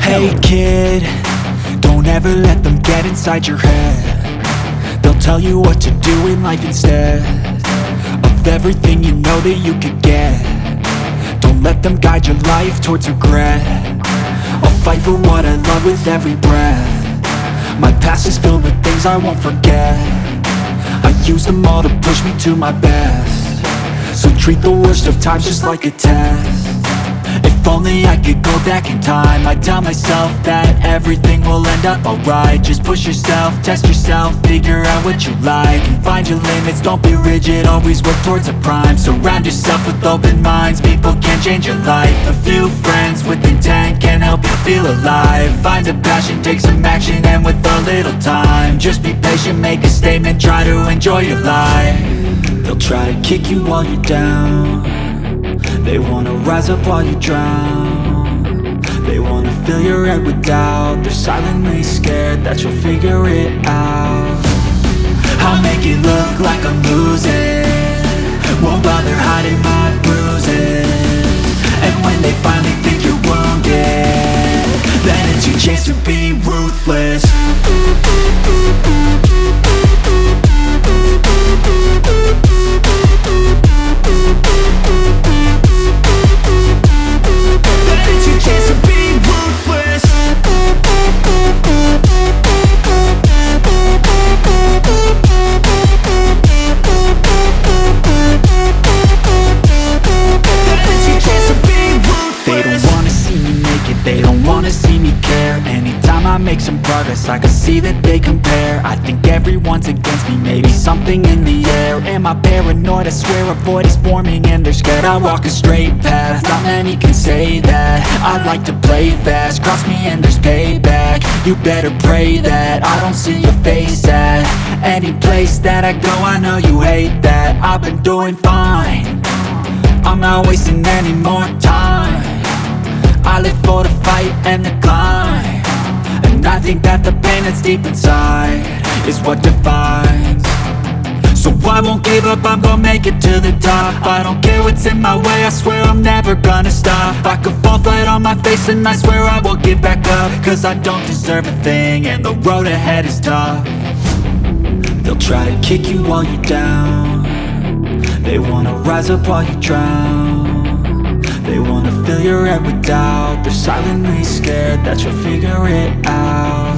Hey kid, don't ever let them get inside your head. They'll tell you what to do in life instead of everything you know that you could get. Don't let them guide your life towards regret. I'll fight for what I love with every breath. My past is filled with things I won't forget. I use them all to push me to my best. So treat the worst of times just like a test. If only I could go back in time, I'd tell myself that everything will end up alright. Just push yourself, test yourself, figure out what you like, and find your limits, don't be rigid, always work towards a prime. Surround yourself with open minds, people can change your life. A few friends with intent can help you feel alive. Find a passion, take some action, and with a little time, just be patient, make a statement, try to enjoy your life. They'll try to kick you while you're down. They wanna rise up while you drown. They wanna fill your head with doubt. They're silently scared that you'll figure it out. I'll make it look like I'm losing, won't bother hiding my bruises. And when they finally think you're wounded, then it's your chance to be ruthless. They don't wanna see me care. Anytime I make some progress, I can see that they compare. I think everyone's against me, maybe something in the air. Am I paranoid? I swear a void is forming and they're scared I walk a straight path. Not many can say that. I like to play fast, cross me and there's payback. You better pray that I don't see your face at any place that I go. I know you hate that. I've been doing fine, I'm not wasting any more time. I live for the fight and the climb, and I think that the pain that's deep inside is what defines. So I won't give up, I'm gonna make it to the top. I don't care what's in my way, I swear I'm never gonna stop. I could fall flat on my face and I swear I will get back up, cause I don't deserve a thing and the road ahead is tough. They'll try to kick you while you're down. They wanna rise up while you drown. They wanna fill your head with doubt. They're silently scared that you'll figure it out.